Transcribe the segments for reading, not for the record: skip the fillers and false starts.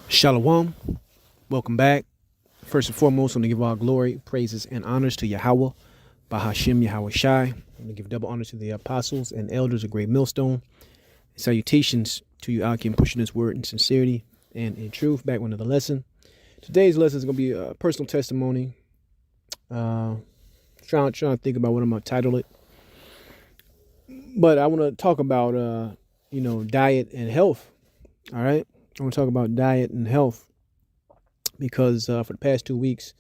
Shalom. Welcome back. First and foremost, I'm going to give all glory, praises, and honors to Yahweh, Bahashim Yahweh Shai. I'm going to give double honor to the apostles and elders of Great Millstone. Salutations to you out here pushing this word in sincerity and in truth. Back with another lesson. Today's lesson is going to be a personal testimony. Trying to think about what I'm going to title it. But I want to talk about, diet and health. All right. I want to talk about diet and health because for the past 2 weeks,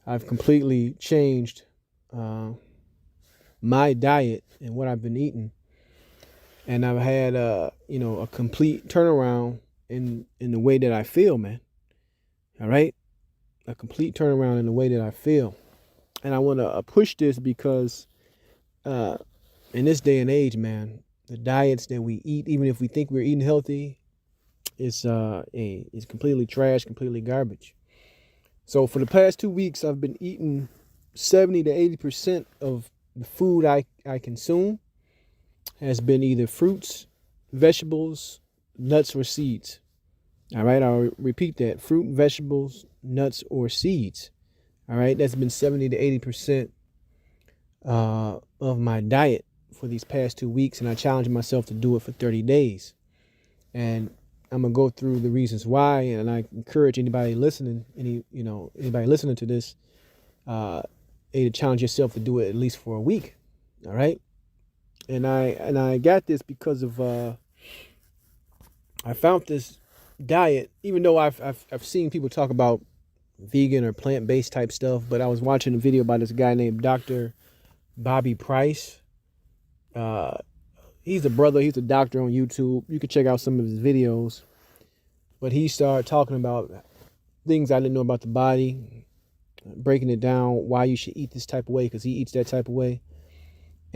I've completely changed my diet and what I've been eating. And I've had, a complete turnaround in the way that I feel, man. All right. A complete turnaround in the way that I feel. And I want to push this because in this day and age, man, the diets that we eat, even if we think we're eating healthy, is completely trash, completely garbage. So for the past 2 weeks, I've been eating 70 to 80% of the food I consume has been either fruits, vegetables, nuts, or seeds. All right, I'll repeat that: fruit, vegetables, nuts, or seeds. All right, that's been 70 to 80% of my diet for these past 2 weeks, and I challenged myself to do it for 30 days. And I'm gonna go through the reasons why, and I encourage anybody listening, anybody listening to this, to challenge yourself to do it at least for a week. All right, and I got this because of I found this diet, even though I've seen people talk about vegan or plant-based type stuff, but I was watching a video by this guy named Dr. Bobby Price. He's a brother. He's a doctor on YouTube. You can check out some of his videos. But he started talking about things I didn't know about the body, breaking it down, why you should eat this type of way, because he eats that type of way,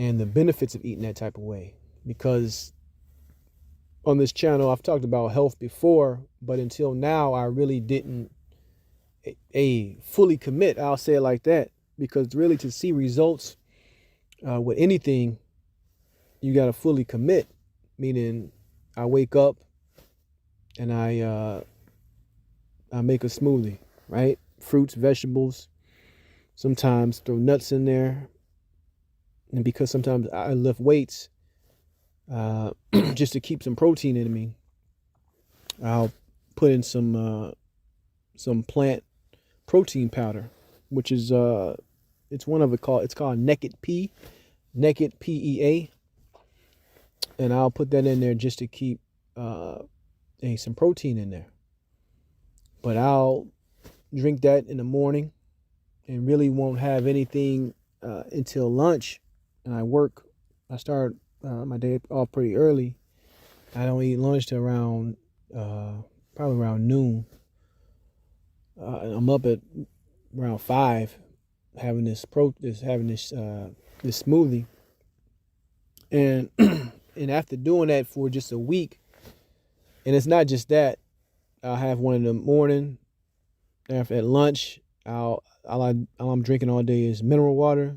and the benefits of eating that type of way. Because on this channel, I've talked about health before, but until now, I really didn't fully commit. I'll say it like that. Because really to see results with anything, you got to fully commit, meaning I wake up and I make a smoothie, right? Fruits, vegetables, sometimes throw nuts in there. And because sometimes I lift weights just to keep some protein in me, I'll put in some plant protein powder, which is it's called Naked PEA. And I'll put that in there just to keep some protein in there. But I'll drink that in the morning and really won't have anything until lunch. And I start my day off pretty early. I don't eat lunch till around probably around noon. I'm up at around 5 having this smoothie. And and after doing that for just a week, and it's not just that, I'll have one in the morning. At lunch, all I'm drinking all day is mineral water.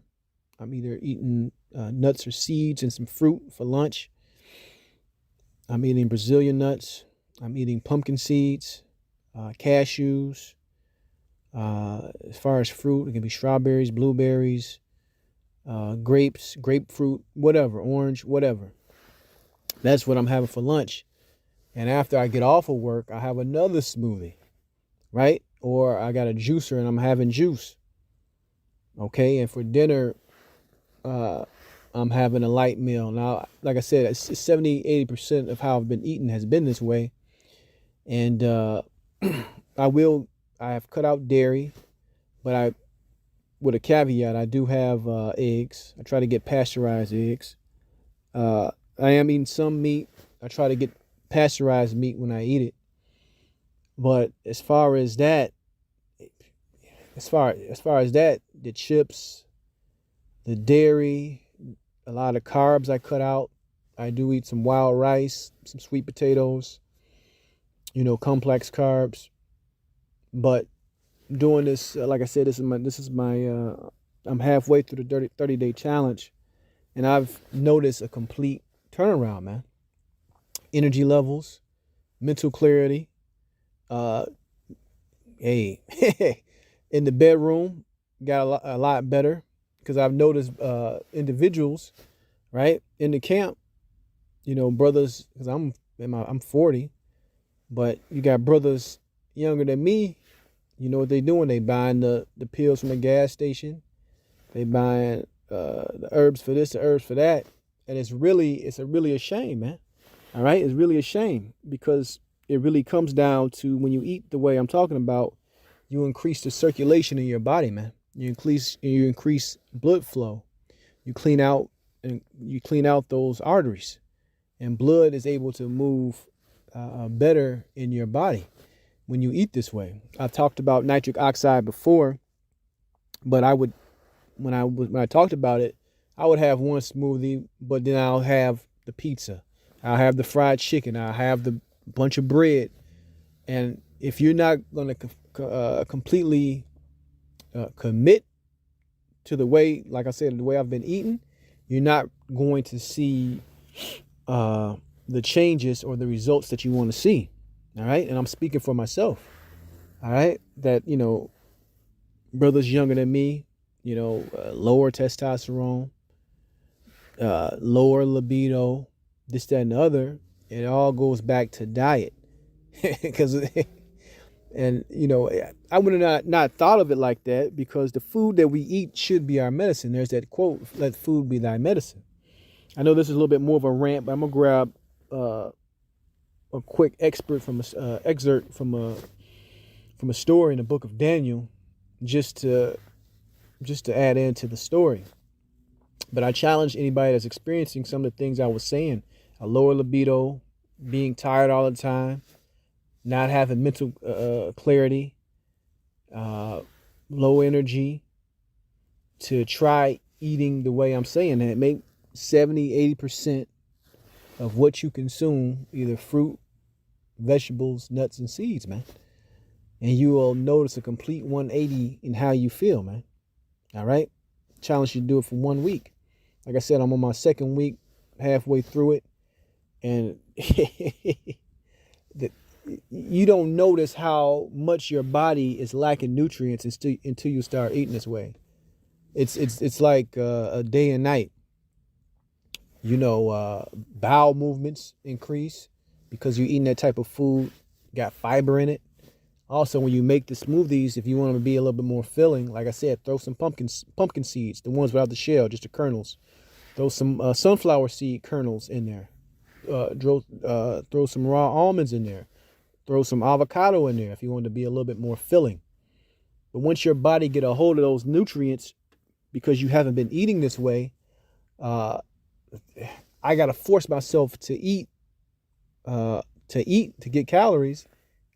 I'm either eating nuts or seeds and some fruit for lunch. I'm eating Brazilian nuts. I'm eating pumpkin seeds, cashews. As far as fruit, it can be strawberries, blueberries, grapes, grapefruit, whatever, orange, whatever. That's what I'm having for lunch. And after I get off of work, I have another smoothie, right? Or I got a juicer and I'm having juice. Okay, and for dinner, I'm having a light meal. Now, like I said, 70, 80% of how I've been eating has been this way. And I have cut out dairy, but with a caveat, I do have eggs. I try to get pasteurized eggs. I am eating some meat. I try to get pasteurized meat when I eat it. But as far as that, the chips, the dairy, a lot of carbs I cut out. I do eat some wild rice, some sweet potatoes, complex carbs. But doing this, like I said, this is my I'm halfway through the 30-day challenge, and I've noticed a complete turnaround, man. Energy levels, mental clarity, Uh, hey, in the bedroom, got a lot better because I've noticed individuals, right, in the camp, brothers, because I'm 40, but you got brothers younger than me. You know what they doing? They buying the pills from the gas station. They buying the herbs for this, the herbs for that, and it's really a shame, man. All right, it's really a shame because it really comes down to when you eat the way I'm talking about, you increase the circulation in your body, man. You increase blood flow. You clean out those arteries, and blood is able to move better in your body when you eat this way. I've talked about nitric oxide before, but when I talked about it, I would have one smoothie, but then I'll have the pizza, I'll have the fried chicken, I'll have the bunch of bread, and if you're not going to completely commit to the way, like I said, the way I've been eating, you're not going to see the changes or the results that you want to see. All right, and I'm speaking for myself. All right, that brothers younger than me, lower testosterone, lower libido, this, that, and the other. It all goes back to diet, because, and I would have not thought of it like that, because the food that we eat should be our medicine. There's that quote: "Let food be thy medicine." I know this is a little bit more of a rant, but I'm gonna grab a quick excerpt from a story in the book of Daniel, just to add into the story. But I challenge anybody that's experiencing some of the things I was saying: a lower libido, being tired all the time, not having mental clarity, low energy, to try eating the way I'm saying that. Make 70-80% of what you consume either fruit, vegetables, nuts, and seeds, man. And you will notice a complete 180 in how you feel, man. All right? Challenge you to do it for 1 week. Like I said, I'm on my second week, halfway through it. And you don't notice how much your body is lacking nutrients until you start eating this way. It's like a day and night. Bowel movements increase because you're eating that type of food, got fiber in it. Also, when you make the smoothies, if you want to be a little bit more filling, like I said, throw some pumpkin seeds, the ones without the shell, just the kernels. Throw some sunflower seed kernels in there. Throw some raw almonds in there. Throw some avocado in there if you want to be a little bit more filling. But once your body get a hold of those nutrients, because you haven't been eating this way, I gotta force myself to eat to get calories,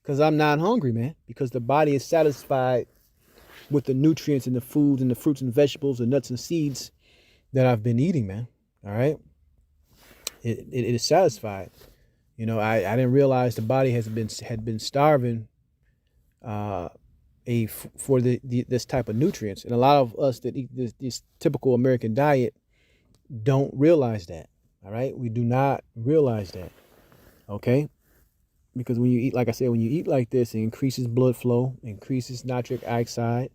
because I'm not hungry, man. Because the body is satisfied with the nutrients and the foods and the fruits and vegetables and nuts and seeds that I've been eating, man. All right, it is satisfied. I didn't realize the body had been starving for this type of nutrients, and a lot of us that eat this typical American diet don't realize that. All right, we do not realize that. Okay, because when you eat, like I said, when you eat like this, it increases blood flow, increases nitric oxide.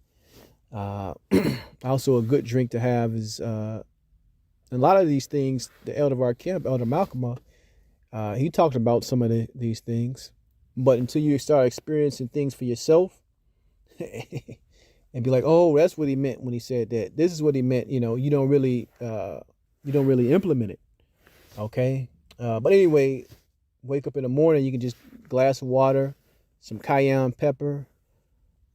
Also, a good drink to have is a lot of these things. The elder of our camp, Elder Malcolm, he talked about some of these things, but until you start experiencing things for yourself, and be like, "Oh, that's what he meant when he said that. This is what he meant." You don't really implement it. Okay, but anyway, wake up in the morning, you can just glass of water, some cayenne pepper,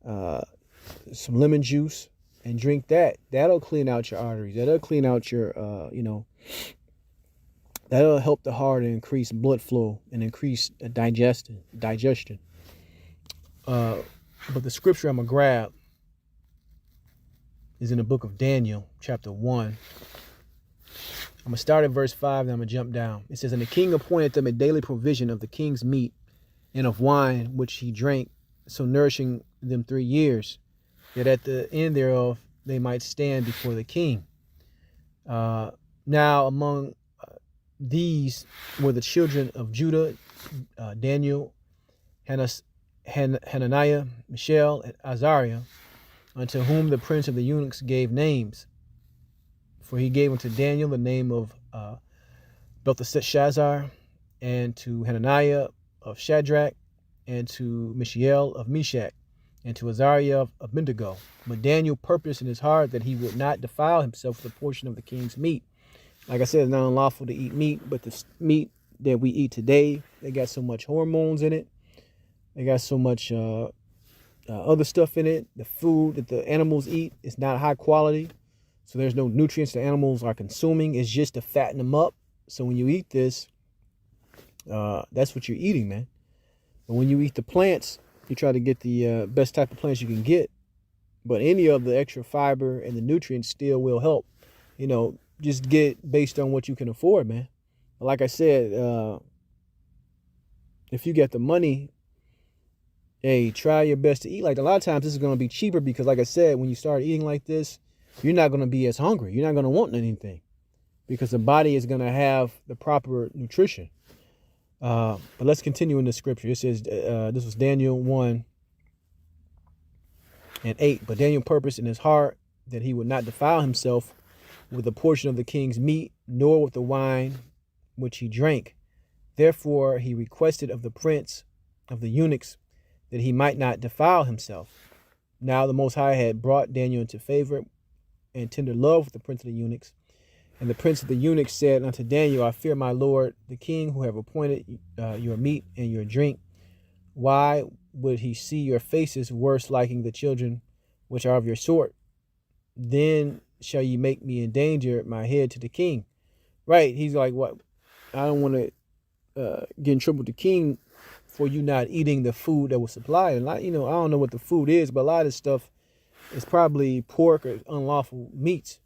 some lemon juice, and drink that. That'll clean out your arteries. That'll clean out your that'll help the heart and increase blood flow and increase digestion. But the scripture I'm gonna grab is in the book of Daniel, chapter 1. I'm going to start at verse 5, then I'm going to jump down. It says, "And the king appointed them a daily provision of the king's meat and of wine, which he drank, so nourishing them 3 years, that at the end thereof they might stand before the king. Now among these were the children of Judah, Daniel, Hananiah, Mishael, and Azariah, unto whom the prince of the eunuchs gave names. For he gave unto Daniel the name of Belteshazzar, and to Hananiah of Shadrach, and to Mishael of Meshach, and to Azariah of Abednego. But Daniel purposed in his heart that he would not defile himself with a portion of the king's meat. Like I said, it's not unlawful to eat meat, but the meat that we eat today, they got so much hormones in it. They got so much other stuff in it. The food that the animals eat is not high quality. So there's no nutrients the animals are consuming. It's just to fatten them up. So when you eat this, that's what you're eating, man. But when you eat the plants, you try to get the best type of plants you can get. But any of the extra fiber and the nutrients still will help. Just get based on what you can afford, man. Like I said, if you got the money, hey, try your best to eat. Like a lot of times this is going to be cheaper because, like I said, when you start eating like this, you're not going to be as hungry. You're not going to want anything because the body is going to have the proper nutrition. But let's continue in the scripture. It says, this was Daniel 1:8. But Daniel purposed in his heart that he would not defile himself with a portion of the king's meat, nor with the wine which he drank. Therefore he requested of the prince of the eunuchs that he might not defile himself. Now the Most High had brought Daniel into favor and tender love with the prince of the eunuchs. And the prince of the eunuchs said unto Daniel, I fear my lord the king, who have appointed your meat and your drink. Why would he see your faces worse liking the children which are of your sort? Then shall ye make me endanger my head to the king. Right. He's like, what? I don't want to get in trouble with the king for you not eating the food that was supplied. And I don't know what the food is, but a lot of this stuff is probably pork or unlawful meats.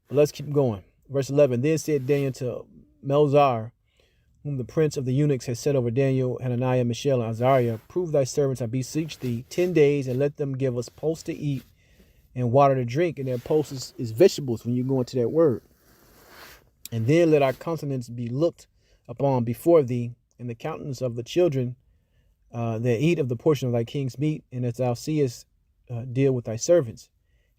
But let's keep going. Verse 11, then said Daniel to Melzar, whom the prince of the eunuchs had set over Daniel, Hananiah, Mishael, and Azariah, prove thy servants, I beseech thee, 10 days, and let them give us pulse to eat and water to drink. And that pulse is vegetables when you go into that word. And then let our countenance be looked upon before thee, and the countenance of the children that eat of the portion of thy king's meat, and as thou seest, deal with thy servants.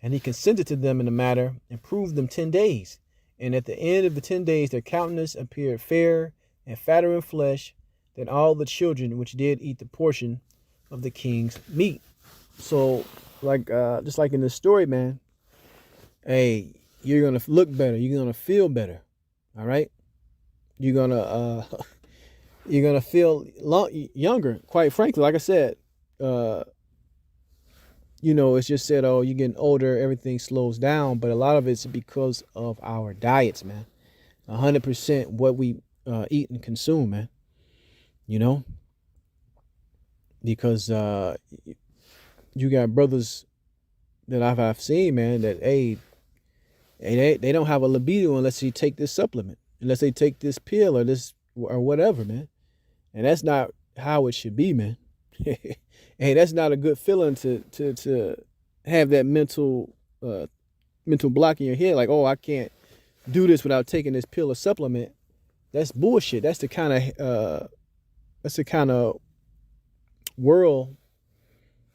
And he consented to them in the matter, and proved them 10 days. And at the end of the 10 days, their countenance appeared fairer and fatter in flesh than all the children which did eat the portion of the king's meat. So, just like in this story, man, hey, you're gonna look better. You're gonna feel better. All right, you're gonna feel younger. Quite frankly, like I said, it's just said, oh, you're getting older, everything slows down, but a lot of it's because of our diets, man. 100% what we eat and consume, man. Because you got brothers that I've seen, man, that they don't have a libido unless they take this supplement, unless they take this pill or this or whatever, man. And that's not how it should be, man. Hey, that's not a good feeling to have that mental block in your head, like, oh, I can't do this without taking this pill or supplement. That's bullshit. That's the kind of world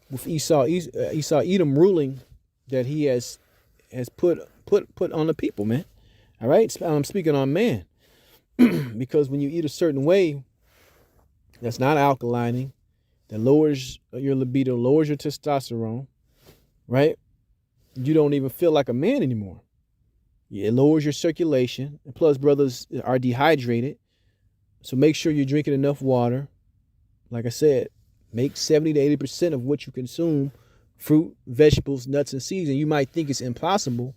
with Esau Edom ruling that he has put on the people, man. All right, I'm speaking on man. Because when you eat a certain way, that's not alkalining, that lowers your libido, lowers your testosterone, right? You don't even feel like a man anymore. It lowers your circulation. And plus, brothers are dehydrated. So make sure you're drinking enough water. Like I said, make 70 to 80% of what you consume fruit, vegetables, nuts, and seeds. And you might think it's impossible,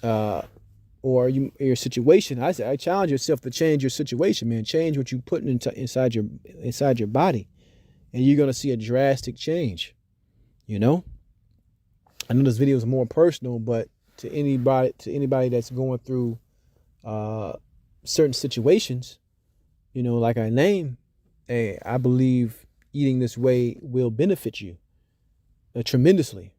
or your situation. I challenge yourself to change your situation, man. Change what you put inside your body, and you're gonna see a drastic change. I know this video is more personal, but to anybody that's going through certain situations, like I named, hey, I believe eating this way will benefit you tremendously.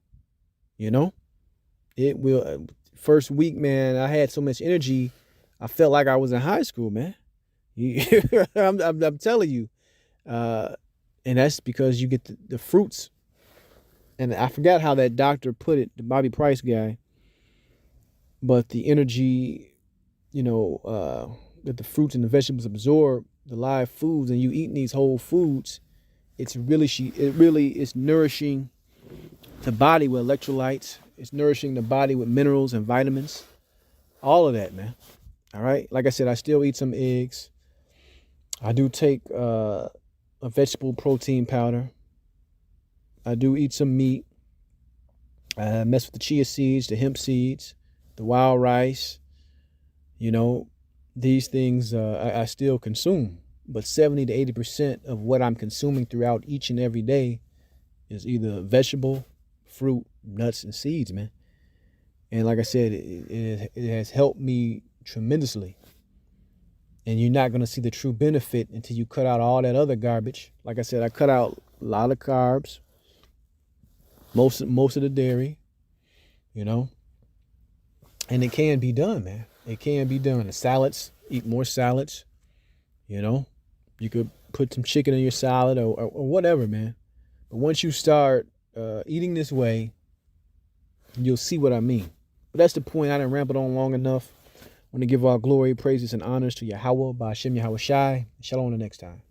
It will. First week, man, I had so much energy, I felt like I was in high school, man. I'm telling you, And that's because you get the fruits. And I forgot how that doctor put it, the Bobby Price guy, but the energy, that the fruits and the vegetables absorb, the live foods, and you eating these whole foods, it really is nourishing the body with electrolytes. It's nourishing the body with minerals and vitamins. All of that, man. All right. Like I said, I still eat some eggs. I do take a vegetable protein powder. I do eat some meat. I mess with the chia seeds, the hemp seeds, the wild rice. These things I still consume. But 70 to 80% of what I'm consuming throughout each and every day is either vegetable, fruit, nuts, and seeds, man. And like I said, it has helped me tremendously. And you're not going to see the true benefit until you cut out all that other garbage. Like I said, I cut out a lot of carbs, most of the dairy, and it can be done, man. It can be done. The salads, eat more salads, You could put some chicken in your salad or whatever, man. But once you start eating this way, you'll see what I mean. But that's the point. I done rambled on long enough. I want to give all glory, praises, and honors to Yahweh, Ba'ashem Yahweh Shai. Shalom the next time.